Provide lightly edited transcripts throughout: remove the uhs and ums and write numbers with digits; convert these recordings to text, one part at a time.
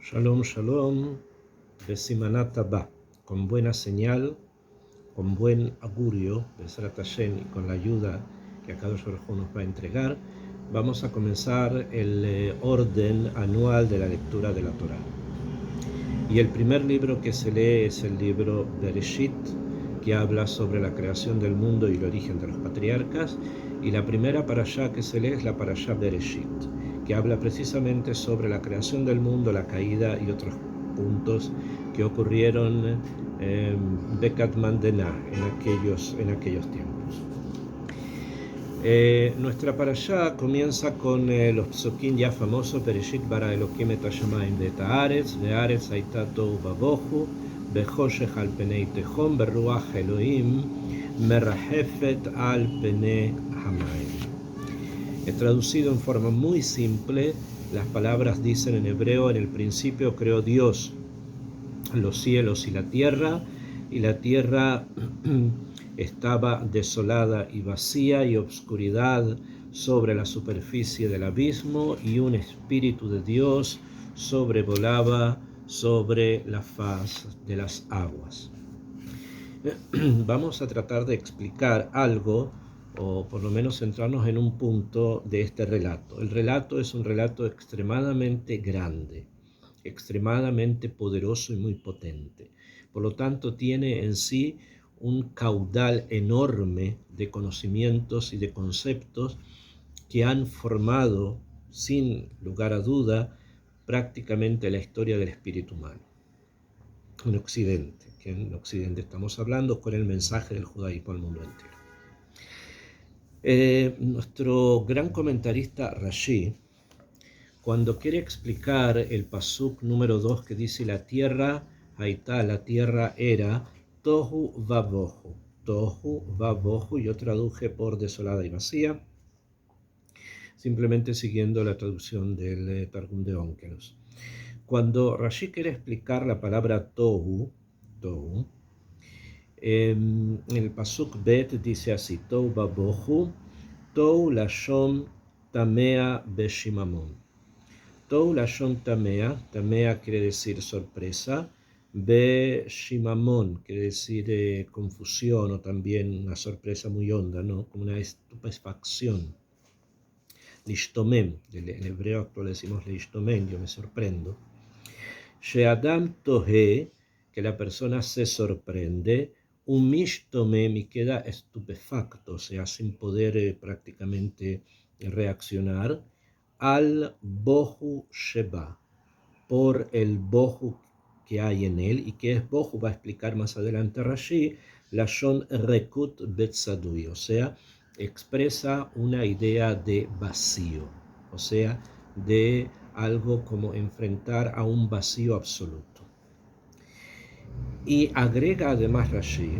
Shalom, shalom, Besimanat Haba, con buena señal, con buen augurio, Besrat Hashem, y con la ayuda que Akadosh Baruj Hu nos va a entregar, vamos a comenzar el orden anual de la lectura de la Torah. Y el primer libro que se lee es el libro Bereshit, que habla sobre la creación del mundo y el origen de los patriarcas, y la primera parashá que se lee es la parashá Bereshit, que habla precisamente sobre la creación del mundo, la caída y otros puntos que ocurrieron Bekat Mandená en aquellos tiempos. Nuestra parashá comienza con los psukim ya famosos: Bereshit bara Elokim et hashamayim ve'et haaretz, ve'haaretz hayta tohu vavohu, bechoshech al penei tehom, beruach Elohim merahefet al penei hamayim. Traducido en forma muy simple, las palabras dicen en hebreo: en el principio creó Dios los cielos y la tierra estaba desolada y vacía, y obscuridad sobre la superficie del abismo, y un espíritu de Dios sobrevolaba sobre la faz de las aguas. Vamos a tratar de explicar algo, o por lo menos centrarnos en un punto de este relato. El relato es un relato extremadamente grande, extremadamente poderoso y muy potente. Por lo tanto, tiene en sí un caudal enorme de conocimientos y de conceptos que han formado, sin lugar a duda, prácticamente la historia del espíritu humano en Occidente, que en Occidente estamos hablando con el mensaje del judaísmo al mundo entero. Nuestro gran comentarista Rashi, cuando quiere explicar el pasuk número 2 que dice la tierra era tohu vavohu, yo traduje por desolada y vacía, simplemente siguiendo la traducción del Targum de Onkelos. Cuando Rashi quiere explicar la palabra tohu, en el pasuk bet dice así: tohu vavohu, tohu lashon tamea beshimamon. Tohu lashon tamea quiere decir sorpresa, beshimamon quiere decir confusión, o también una sorpresa muy honda, ¿no? Como una estupefacción. Lishtomem, en hebreo actual decimos lishtomem, yo me sorprendo. Sheadam tohe, que la persona se sorprende, un mishtomem, y queda estupefacto, o sea, sin poder prácticamente reaccionar, al bohu sheba, por el bohu que hay en él. ¿Y qué es bohu? Va a explicar más adelante Rashi: lashon rekut betzadui, o sea, expresa una idea de vacío, o sea, de algo como enfrentar a un vacío absoluto. Y agrega además Rashi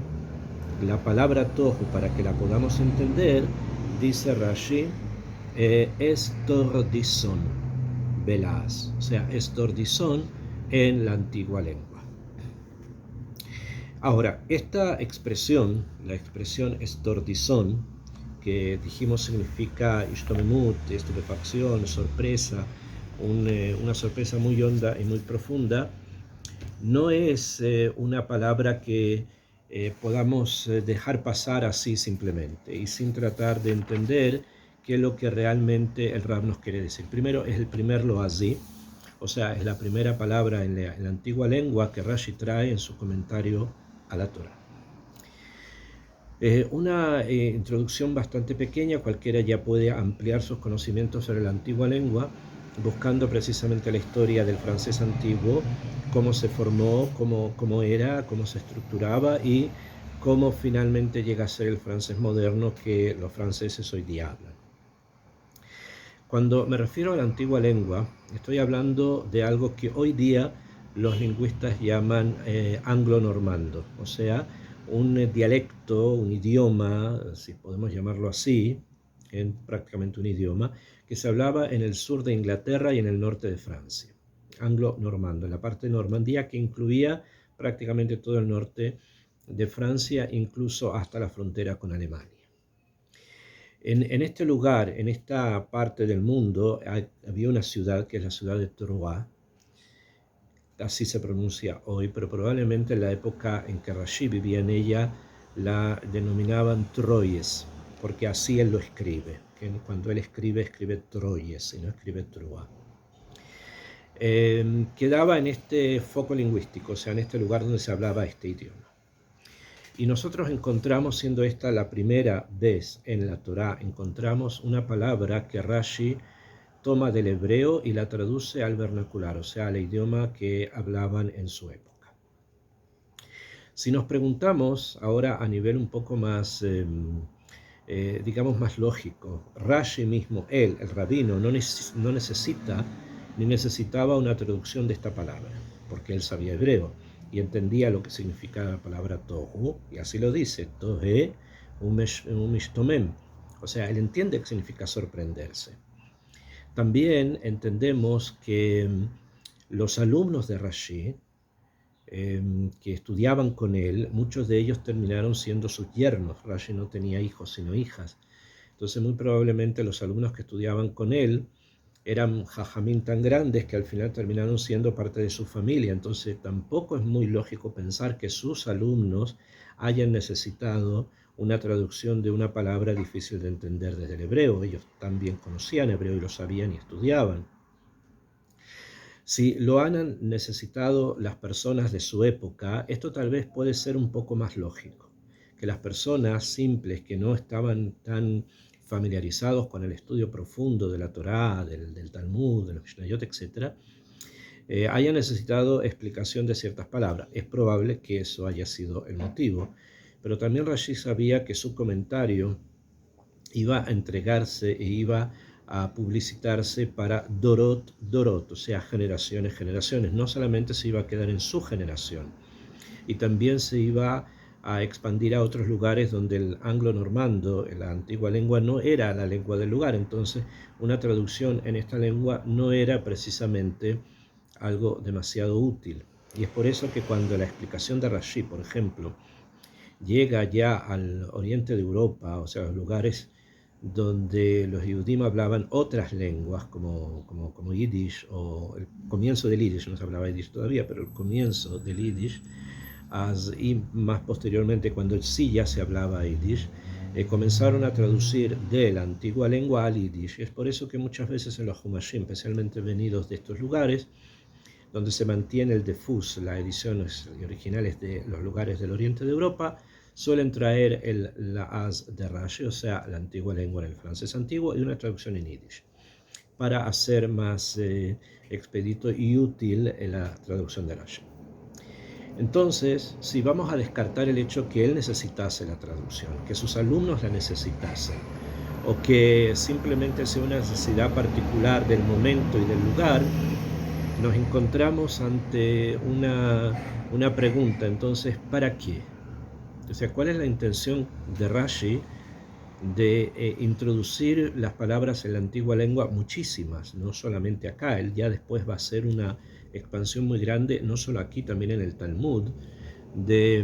la palabra tohu, para que la podamos entender. Dice Rashi: estordison velas, o sea, estordison en la antigua lengua. Ahora, esta expresión, la expresión estordison, que dijimos significa ishtomemut, estupefacción, sorpresa, una sorpresa muy honda y muy profunda, no es una palabra que podamos dejar pasar así simplemente y sin tratar de entender qué es lo que realmente el Rab nos quiere decir. Primero, es el primer loazí, o sea, es la primera palabra en la antigua lengua que Rashi trae en su comentario a la Torah. Una introducción bastante pequeña, cualquiera ya puede ampliar sus conocimientos sobre la antigua lengua, buscando precisamente la historia del francés antiguo, cómo se formó, cómo era, cómo se estructuraba y cómo finalmente llega a ser el francés moderno que los franceses hoy día hablan. Cuando me refiero a la antigua lengua, estoy hablando de algo que hoy día los lingüistas llaman anglo-normando, o sea, un dialecto, un idioma, si podemos llamarlo así, prácticamente un idioma, que se hablaba en el sur de Inglaterra y en el norte de Francia. Anglo-normando, en la parte de Normandía, que incluía prácticamente todo el norte de Francia, incluso hasta la frontera con Alemania. En este lugar, en esta parte del mundo, había una ciudad que es la ciudad de Troyes, así se pronuncia hoy, pero probablemente en la época en que Rashi vivía en ella la denominaban Troyes, porque así él lo escribe, que cuando él escribe, escribe Troyes y no escribe Trua. Quedaba en este foco lingüístico, o sea, en este lugar donde se hablaba este idioma. Y nosotros encontramos, siendo esta la primera vez en la Torá, encontramos una palabra que Rashi toma del hebreo y la traduce al vernacular, o sea, al idioma que hablaban en su época. Si nos preguntamos ahora a nivel un poco más, digamos, más lógico, Rashi mismo, él, el rabino, no necesita ni necesitaba una traducción de esta palabra, porque él sabía hebreo y entendía lo que significaba la palabra tohu, y así lo dice, tohe umishtomem, o sea, él entiende que significa sorprenderse. También entendemos que los alumnos de Rashi, que estudiaban con él, muchos de ellos terminaron siendo sus yernos. Rashi no tenía hijos sino hijas. Entonces muy probablemente los alumnos que estudiaban con él eran jajamín tan grandes que al final terminaron siendo parte de su familia. Entonces tampoco es muy lógico pensar que sus alumnos hayan necesitado una traducción de una palabra difícil de entender desde el hebreo. Ellos también conocían hebreo y lo sabían y estudiaban. Si lo han necesitado las personas de su época, esto tal vez puede ser un poco más lógico, que las personas simples que no estaban tan familiarizados con el estudio profundo de la Torá, del Talmud, de los Mishnayot, etc., hayan necesitado explicación de ciertas palabras. Es probable que eso haya sido el motivo, pero también Rashi sabía que su comentario iba a entregarse e iba a publicitarse para Dorot, Dorot, o sea, generaciones, generaciones. No solamente se iba a quedar en su generación, y también se iba a expandir a otros lugares donde el anglo-normando, la antigua lengua, no era la lengua del lugar. Entonces, una traducción en esta lengua no era precisamente algo demasiado útil. Y es por eso que cuando la explicación de Rashi, por ejemplo, llega ya al oriente de Europa, o sea, los lugares donde los Yehudim hablaban otras lenguas como Yiddish, o el comienzo del Yiddish, no se hablaba Yiddish todavía, pero el comienzo del Yiddish, y más posteriormente cuando sí ya se hablaba Yiddish, comenzaron a traducir de la antigua lengua al Yiddish. Es por eso que muchas veces en los Humashim, especialmente venidos de estos lugares, donde se mantiene el defus, las ediciones originales de los lugares del oriente de Europa, suelen traer la az de Rashi, o sea, la antigua lengua en el francés antiguo, y una traducción en Yiddish, para hacer más expedito y útil la traducción de Rashi. Entonces, si vamos a descartar el hecho que él necesitase la traducción, que sus alumnos la necesitasen, o que simplemente sea una necesidad particular del momento y del lugar, nos encontramos ante una pregunta. Entonces, ¿para qué? O sea, ¿cuál es la intención de Rashi de introducir las palabras en la antigua lengua? Muchísimas, no solamente acá. Él ya después va a hacer una expansión muy grande, no solo aquí, también en el Talmud, de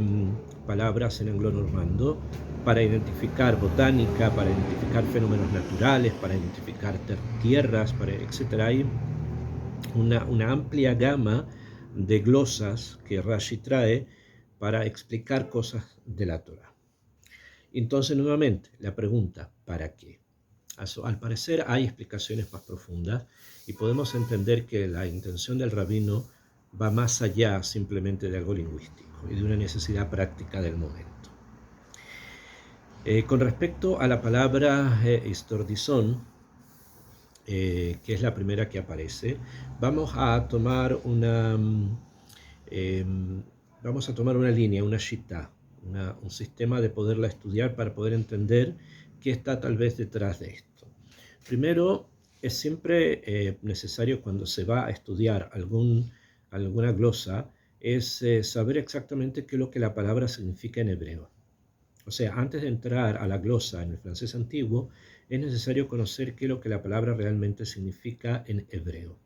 palabras en anglo-normando para identificar botánica, para identificar fenómenos naturales, para identificar tierras, etc. Hay una amplia gama de glosas que Rashi trae para explicar cosas de la Torah. Entonces, nuevamente, la pregunta, ¿para qué? Al parecer hay explicaciones más profundas y podemos entender que la intención del rabino va más allá simplemente de algo lingüístico y de una necesidad práctica del momento. Con respecto a la palabra istordizón, que es la primera que aparece, vamos a tomar una línea, una shita, un sistema de poderla estudiar para poder entender qué está tal vez detrás de esto. Primero, es siempre necesario cuando se va a estudiar alguna glosa, es saber exactamente qué es lo que la palabra significa en hebreo. O sea, antes de entrar a la glosa en el francés antiguo, es necesario conocer qué es lo que la palabra realmente significa en hebreo.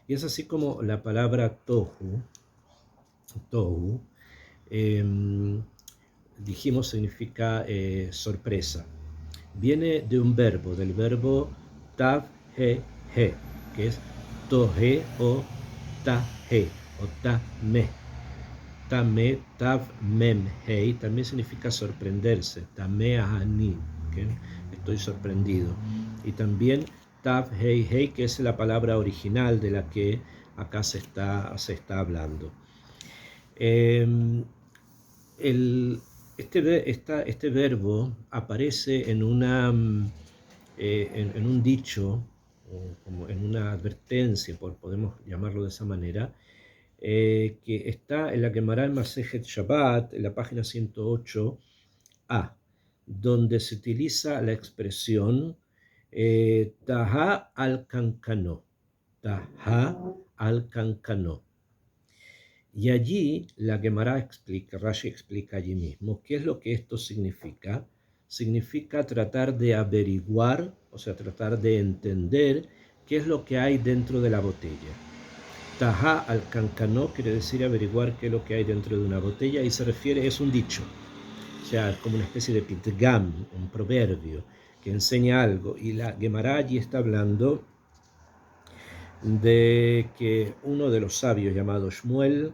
Y es así como la palabra tohu, dijimos, significa sorpresa. Viene de un verbo, del verbo tav he he, que es tohe o tahe. o tame. Tame, tav, mem, hei, también significa sorprenderse. Tame ani, ¿okay? Estoy sorprendido. Y también tav, hei, hei, que es la palabra original de la que acá se está hablando. Este verbo aparece en en un dicho, o como en una advertencia, podemos llamarlo de esa manera, que está en la Gemara en Masejet Shabbat, en la página 108a, donde se utiliza la expresión Taha al Kankano. Taha al Kankano. Y allí la Gemara explica, Rashi explica allí mismo, qué es lo que esto significa. Significa tratar de averiguar, o sea, tratar de entender qué es lo que hay dentro de la botella. Taha al cancanó quiere decir averiguar qué es lo que hay dentro de una botella y se refiere, es un dicho, o sea, como una especie de pitgam, un proverbio que enseña algo. Y la Gemara allí está hablando de que uno de los sabios llamado Shmuel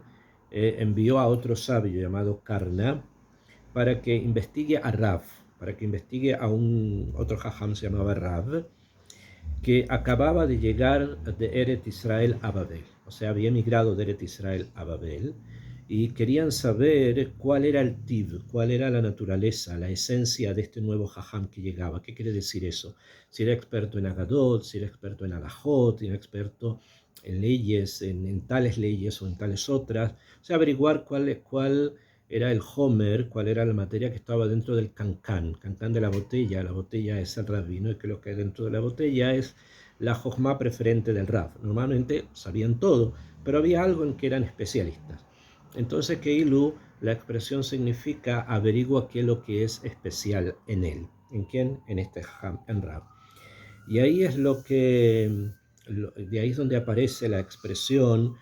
envió a otro sabio llamado Karna para que investigue a Rav, para que investigue a otro jajam se llamaba Rav, que acababa de llegar de Eret Israel a Babel, o sea, había emigrado de Eret Israel a Babel, y querían saber cuál era el tib, cuál era la naturaleza, la esencia de este nuevo jajam que llegaba. ¿Qué quiere decir eso? Si era experto en Agadot, si era experto en Alajot, si era experto en leyes, en tales leyes o en tales otras, o sea, averiguar cuál era el homer, cuál era la materia que estaba dentro del cancán de la botella es el rabino, y que lo que hay dentro de la botella es la jojma preferente del rab. Normalmente sabían todo, pero había algo en que eran especialistas. Entonces, Keilu, la expresión significa averigua qué es lo que es especial en él. ¿En quién? En este jajam, en Rab. Y ahí es de ahí es donde aparece la expresión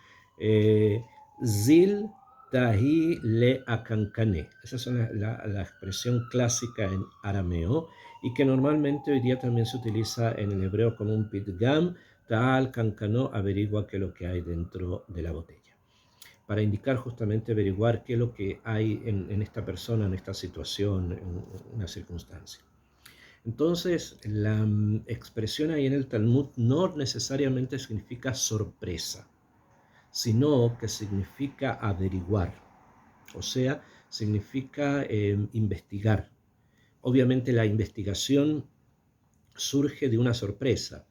Zil Tahi le Akankane. Esa es la expresión clásica en arameo y que normalmente hoy día también se utiliza en el hebreo como un pitgam. Tal Kankano averigua qué es lo que hay dentro de la botella, para indicar justamente averiguar qué es lo que hay en esta persona, en esta situación, en una circunstancia. Entonces, la expresión ahí en el Talmud no necesariamente significa sorpresa, sino que significa averiguar, o sea, significa investigar. Obviamente la investigación surge de una sorpresa.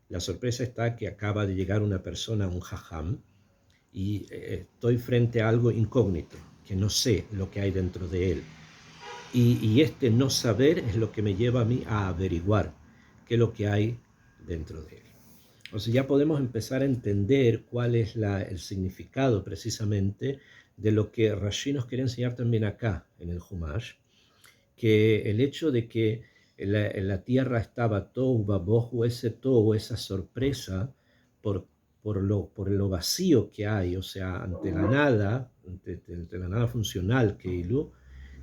La sorpresa está que acaba de llegar una persona, un jajam, y estoy frente a algo incógnito, que no sé lo que hay dentro de él. Y este no saber es lo que me lleva a mí a averiguar qué es lo que hay dentro de él. O sea, ya podemos empezar a entender cuál es el significado precisamente de lo que Rashi nos quiere enseñar también acá en el Humash, que el hecho de que la tierra estaba tohu babohu, ese tohu, esa sorpresa por, por lo vacío que hay, o sea, ante la nada, ante la nada funcional que Ilu,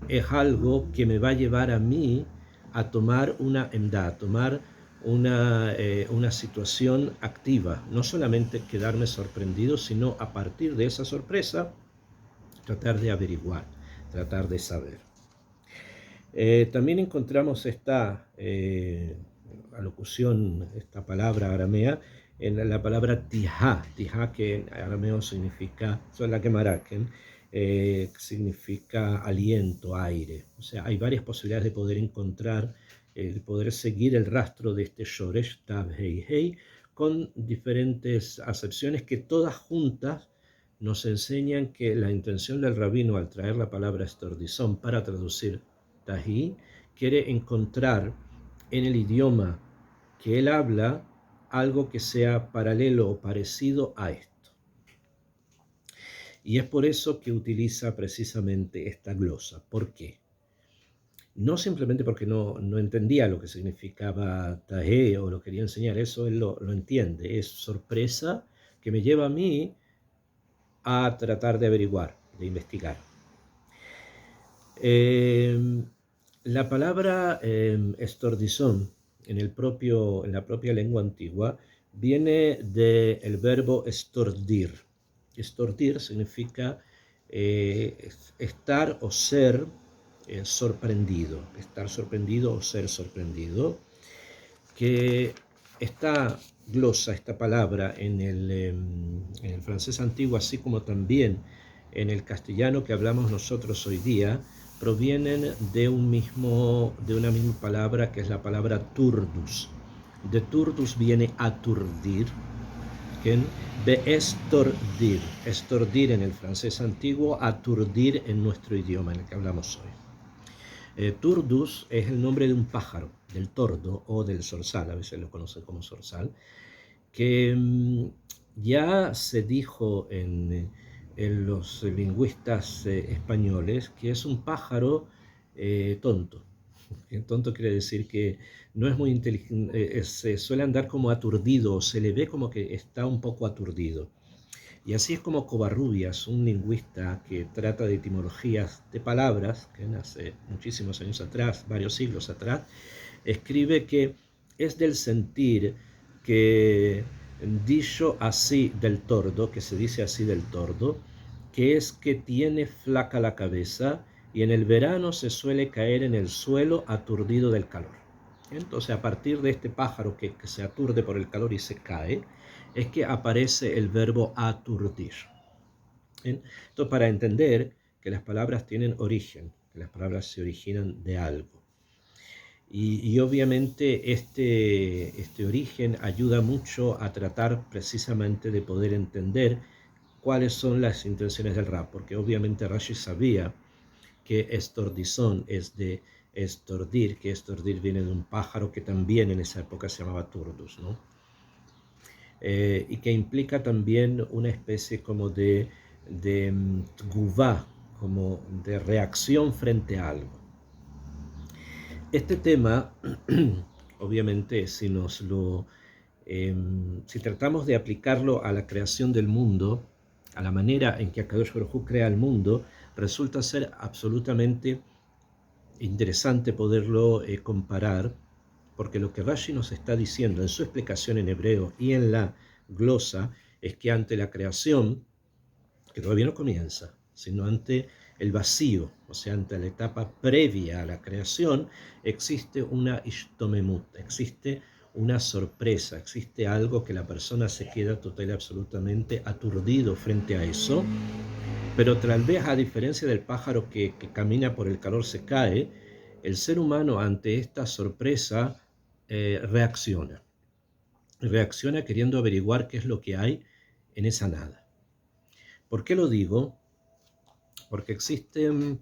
es algo que me va a llevar a mí a tomar una emda, a tomar una situación activa, no solamente quedarme sorprendido, sino a partir de esa sorpresa tratar de averiguar, tratar de saber. También encontramos esta alocución, esta palabra aramea, en la palabra tijá, que en arameo significa, eso es la Gemaraken, significa aliento, aire. O sea, hay varias posibilidades de poder encontrar, de poder seguir el rastro de este shoresh, tav, hei, hei, con diferentes acepciones que todas juntas nos enseñan que la intención del rabino al traer la palabra estordizón para traducir Tahi, quiere encontrar en el idioma que él habla algo que sea paralelo o parecido a esto. Y es por eso que utiliza precisamente esta glosa. ¿Por qué? No simplemente porque no entendía lo que significaba Tahe o lo quería enseñar, eso él lo entiende. Es sorpresa que me lleva a mí a tratar de averiguar, de investigar. La palabra estordizón en la propia lengua antigua viene del verbo estordir. Estordir significa estar o ser sorprendido, estar sorprendido o ser sorprendido, que esta glosa, esta palabra en el francés antiguo, así como también en el castellano que hablamos nosotros hoy día, provienen de una misma palabra que es la palabra turdus. De turdus viene aturdir, de estordir, estordir en el francés antiguo, aturdir en nuestro idioma en el que hablamos hoy. Turdus es el nombre de un pájaro, del tordo o del zorzal, a veces lo conocen como zorzal, que ya se dijo en los lingüistas españoles que es un pájaro tonto. Tonto quiere decir que no es muy inteligente, se suele andar como aturdido, se le ve como que está un poco aturdido. Y así es como Covarrubias, un lingüista que trata de etimologías de palabras, que hace muchísimos años atrás, varios siglos atrás, escribe que es del sentir que dicho así del tordo, que se dice así del tordo, que es que tiene flaca la cabeza y en el verano se suele caer en el suelo aturdido del calor. Entonces, a partir de este pájaro que se aturde por el calor y se cae, es que aparece el verbo aturdir. Entonces, para entender que las palabras tienen origen, que las palabras se originan de algo. Y obviamente este origen ayuda mucho a tratar precisamente de poder entender cuáles son las intenciones del rap, porque obviamente Rashi sabía que estordizón es de estordir, que estordir viene de un pájaro que también en esa época se llamaba turdus, ¿no? Y que implica también una especie como de tguvá, como de reacción frente a algo. Este tema, obviamente, si tratamos de aplicarlo a la creación del mundo, a la manera en que Akadosh Baruj Hu crea el mundo, resulta ser absolutamente interesante poderlo comparar, porque lo que Rashi nos está diciendo en su explicación en hebreo y en la glosa es que ante la creación, que todavía no comienza, sino ante el vacío, o sea, ante la etapa previa a la creación, existe una ishtomemut, existe una sorpresa, existe algo que la persona se queda total y absolutamente aturdido frente a eso, pero tal vez a diferencia del pájaro que camina por el calor se cae, el ser humano ante esta sorpresa reacciona. Reacciona queriendo averiguar qué es lo que hay en esa nada. ¿Por qué lo digo? Porque existen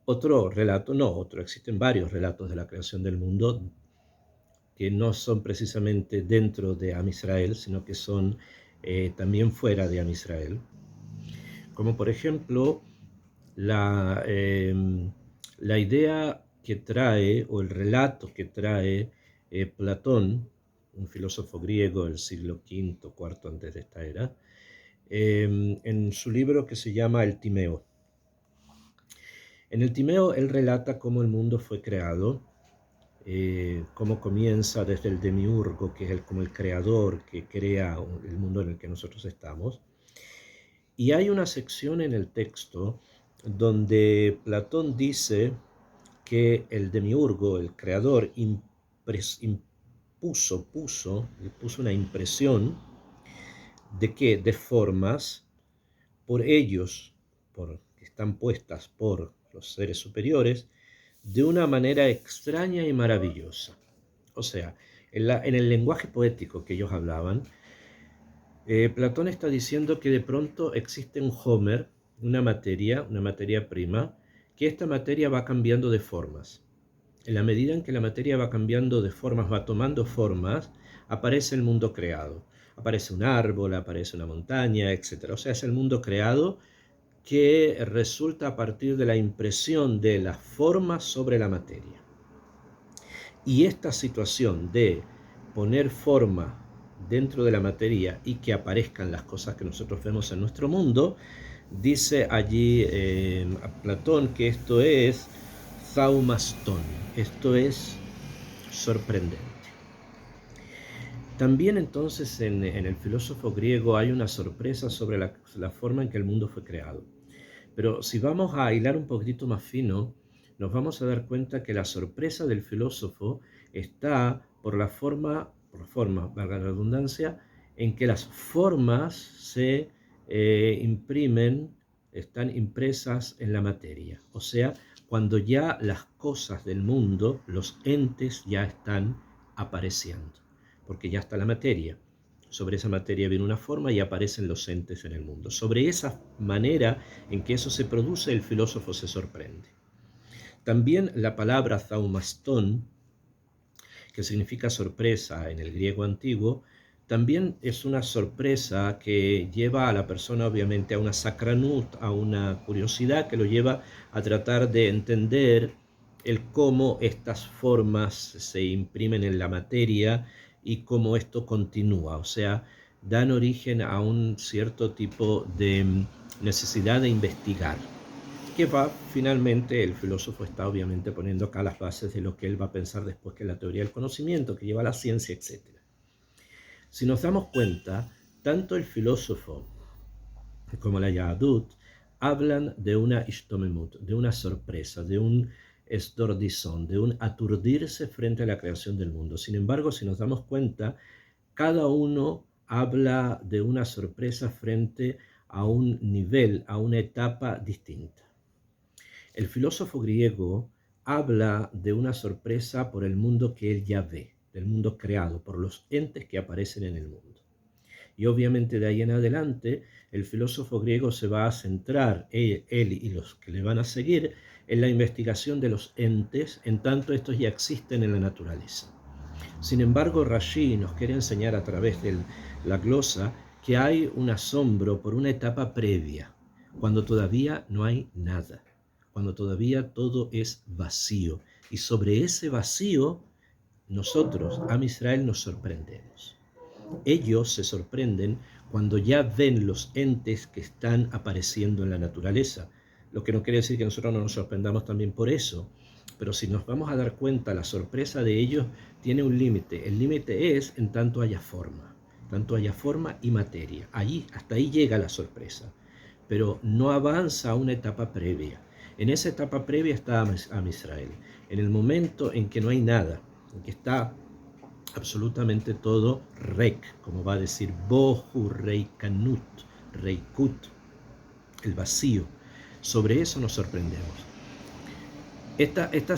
existen varios relatos de la creación del mundo que no son precisamente dentro de Am Israel, sino que son también fuera de Am Israel. Como por ejemplo la idea que trae, o el relato que trae Platón, un filósofo griego del siglo V, IV antes de esta era, en su libro que se llama El Timeo. En el Timeo él relata cómo el mundo fue creado, cómo comienza desde el demiurgo, que es como el creador que crea el mundo en el que nosotros estamos. Y hay una sección en el texto donde Platón dice que el demiurgo, el creador, puso una impresión de que de formas por ellos, que están puestas por los seres superiores, de una manera extraña y maravillosa. O sea, en el lenguaje poético que ellos hablaban, Platón está diciendo que de pronto existe un Homer, una materia prima, que esta materia va cambiando de formas. En la medida en que la materia va cambiando de formas, va tomando formas, aparece el mundo creado. Aparece un árbol, aparece una montaña, etc. O sea, es el mundo creado que resulta a partir de la impresión de las formas sobre la materia. Y esta situación de poner forma dentro de la materia y que aparezcan las cosas que nosotros vemos en nuestro mundo, dice allí Platón que esto es zaumastón, esto es sorprendente. También entonces en el filósofo griego hay una sorpresa sobre la forma en que el mundo fue creado. Pero si vamos a hilar un poquitito más fino, nos vamos a dar cuenta que la sorpresa del filósofo está por la forma, valga la redundancia, en que las formas se imprimen, están impresas en la materia. O sea, cuando ya las cosas del mundo, los entes ya están apareciendo, porque ya está la materia. Sobre esa materia viene una forma y aparecen los entes en el mundo. Sobre esa manera en que eso se produce, el filósofo se sorprende. También la palabra zaumastón, que significa sorpresa en el griego antiguo, también es una sorpresa que lleva a la persona obviamente a una sakranut, a una curiosidad que lo lleva a tratar de entender el cómo estas formas se imprimen en la materia y cómo esto continúa. O sea, dan origen a un cierto tipo de necesidad de investigar, que va finalmente, el filósofo está obviamente poniendo acá las bases de lo que él va a pensar después, que la teoría del conocimiento, que lleva a la ciencia, etc. Si nos damos cuenta, tanto el filósofo como la Yahadut hablan de una ishtomemut, de una sorpresa, de un esdordizón, de un aturdirse frente a la creación del mundo. Sin embargo, si nos damos cuenta, cada uno habla de una sorpresa frente a un nivel, a una etapa distinta. El filósofo griego habla de una sorpresa por el mundo que él ya ve, del mundo creado, por los entes que aparecen en el mundo. Y obviamente de ahí en adelante el filósofo griego se va a centrar, él y los que le van a seguir, en la investigación de los entes, en tanto estos ya existen en la naturaleza. Sin embargo, Rashi nos quiere enseñar a través de la glosa que hay un asombro por una etapa previa, cuando todavía no hay nada, cuando todavía todo es vacío. Y sobre ese vacío, nosotros, Am Israel, nos sorprendemos. Ellos se sorprenden cuando ya ven los entes que están apareciendo en la naturaleza, lo que no quiere decir que nosotros no nos sorprendamos también por eso, pero si nos vamos a dar cuenta, la sorpresa de ellos tiene un límite. El límite es en tanto haya forma y materia. Allí, hasta ahí llega la sorpresa, pero no avanza a una etapa previa. En esa etapa previa está Am Israel. En el momento en que no hay nada, en que está absolutamente todo rek, como va a decir Bohu Reikanut, Reikut, el vacío. Sobre eso nos sorprendemos. Esta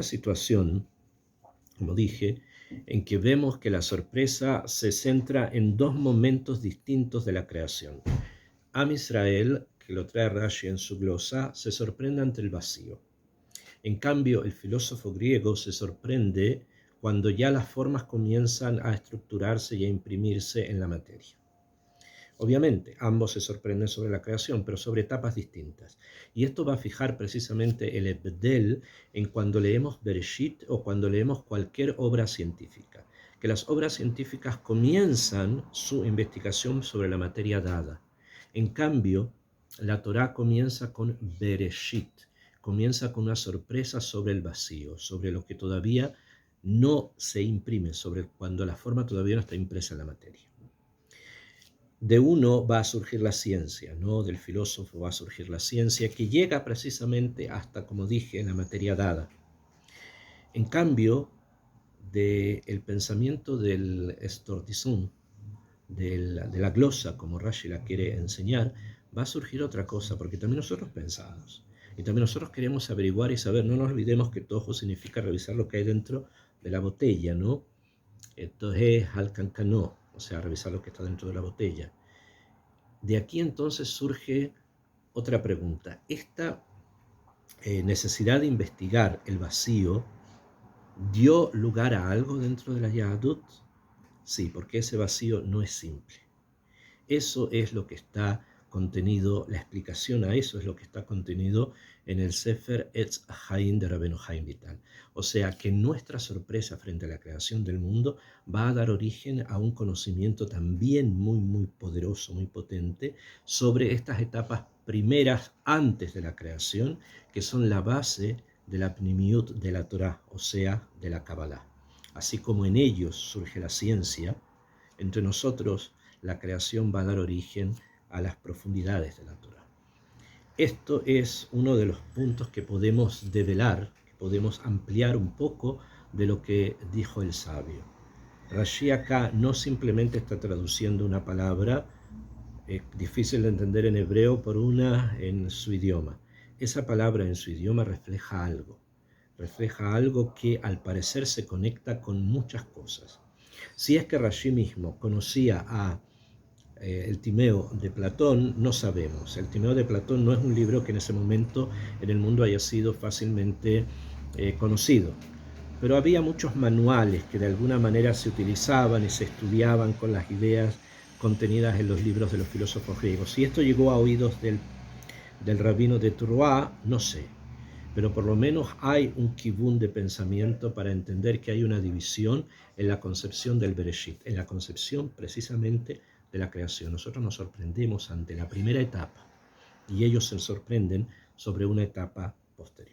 situación, como dije, en que vemos que la sorpresa se centra en dos momentos distintos de la creación. Am Israel, que lo trae Rashi en su glosa, se sorprende ante el vacío. En cambio, el filósofo griego se sorprende cuando ya las formas comienzan a estructurarse y a imprimirse en la materia. Obviamente, ambos se sorprenden sobre la creación, pero sobre etapas distintas. Y esto va a fijar precisamente el Ebdel en cuando leemos Bereshit o cuando leemos cualquier obra científica. Que las obras científicas comienzan su investigación sobre la materia dada. En cambio, la Torá comienza con Bereshit, comienza con una sorpresa sobre el vacío, sobre lo que todavía no se imprime, sobre cuando la forma todavía no está impresa en la materia. De uno va a surgir la ciencia, ¿no? Del filósofo va a surgir la ciencia, que llega precisamente hasta, como dije, la materia dada. En cambio, del pensamiento del estordizón, de la glosa, como Rashi la quiere enseñar, va a surgir otra cosa, porque también nosotros pensamos, y también nosotros queremos averiguar y saber. No nos olvidemos que tojo significa revisar lo que hay dentro de la botella, ¿no? Entonces, halkankanó, o sea, revisar lo que está dentro de la botella. De aquí entonces surge otra pregunta. Esta necesidad de investigar el vacío dio lugar a algo dentro de la Yahadut. Sí, porque ese vacío no es simple. Eso es lo que está contenido, la explicación a eso es lo que está contenido en el Sefer Etz Haim de Rabbeinu Haim Vital. O sea que nuestra sorpresa frente a la creación del mundo va a dar origen a un conocimiento también muy, muy poderoso, muy potente sobre estas etapas primeras antes de la creación, que son la base de la Pnimiut de la Torah, o sea, de la Kabbalah. así como en ellos surge la ciencia, entre nosotros la creación va a dar origen a las profundidades de la Torá. Esto es uno de los puntos que podemos develar, que podemos ampliar un poco de lo que dijo el sabio. Rashi acá no simplemente está traduciendo una palabra difícil de entender en hebreo por una en su idioma. Esa palabra en su idioma refleja algo que al parecer se conecta con muchas cosas. Si es que Rashi mismo conocía a el Timeo de Platón, no sabemos. El Timeo de Platón no es un libro que en ese momento en el mundo haya sido fácilmente conocido, pero había muchos manuales que de alguna manera se utilizaban y se estudiaban con las ideas contenidas en los libros de los filósofos griegos. Si esto llegó a oídos del rabino de Troyes, no sé, pero por lo menos hay un kibún de pensamiento para entender que hay una división en la concepción del Bereshit, en la concepción precisamente de la creación. Nosotros nos sorprendemos ante la primera etapa y ellos se sorprenden sobre una etapa posterior.